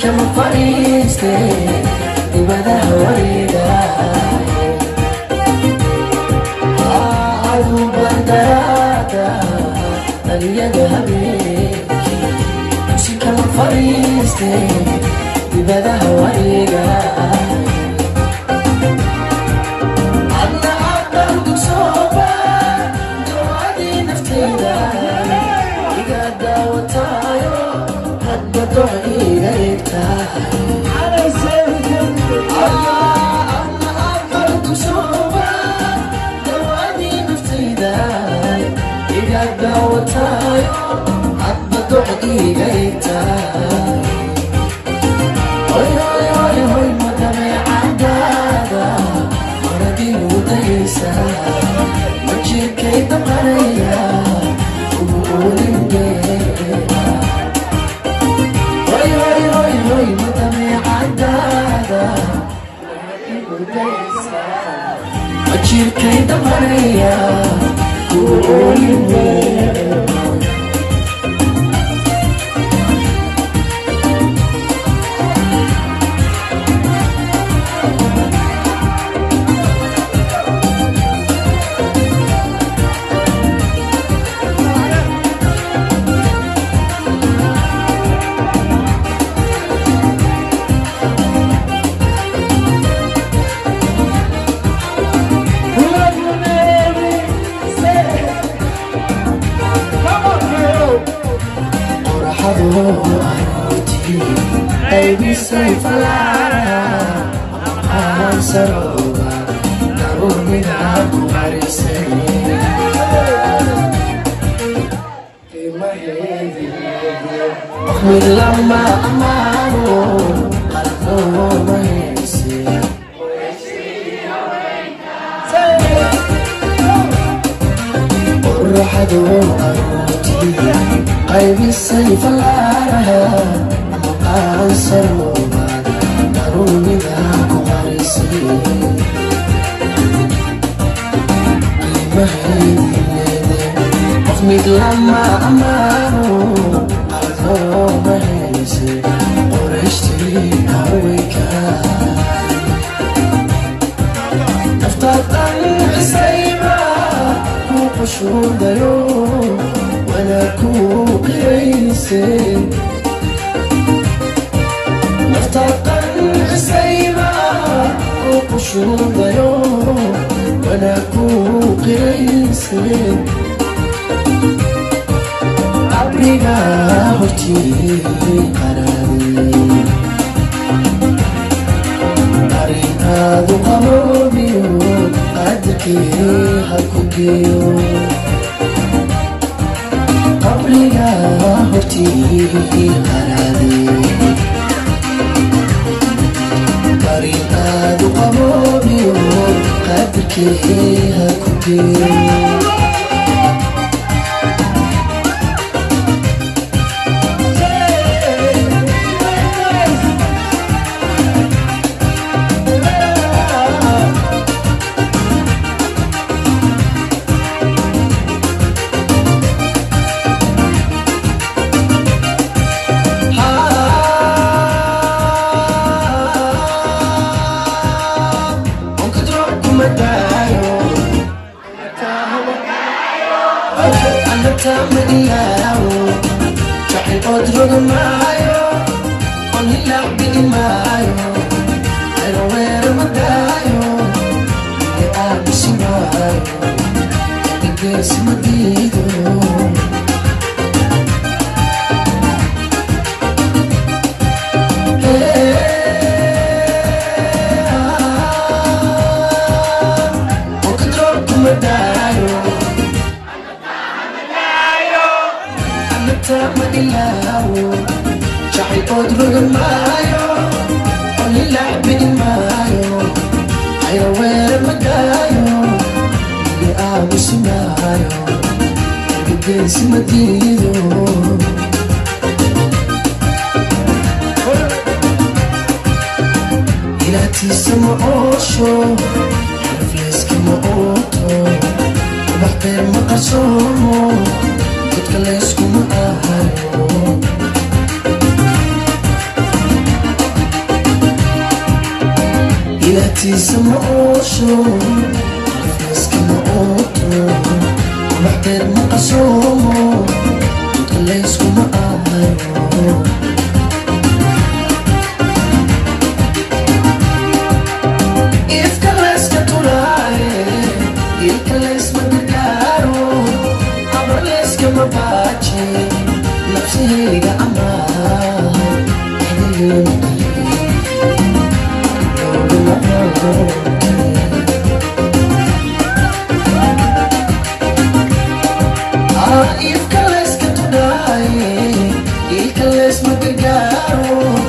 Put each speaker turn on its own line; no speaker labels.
kama fariiste dibadaha wareega adu bandaraada dhaliyada habeenkii si kama fariiste dibadaha wareega adna aqal dugsoba doadii naftayda iga daawataayo hadba do'iga egtahay adna aqal dugsoba doadii naftayda iga daawataayo hadba do'iga egtahay Majirkayda qaraya hoy madameecadaada majirkayda qaraya Baby, say for I'm so over. Now we have to say. In my head, with Lama Amaro, I know my I will say for I'm so over. Darumi da kumarisi. Of me lama amaro. Alto mahisi. Oreshti aweka. After sayba. Kupashu dayo. Wana kuqirayse. افتقر سيما وقشور يوم ونكون قيسي أبرنا هرتي قراري أرينا ذو قمرني قدكي هكوكيو أبرنا هرتي قراري Marina do amor meu, cadê que recupero? سما أوشو نفس كما أوتو محتر مقسومو تقليس كما أهيو إفكاليس كتولاي إفكاليس مدقارو أبرليس كما باتشي نفسي هيغا أمان حيو If kales ka tunay, ikales magagaro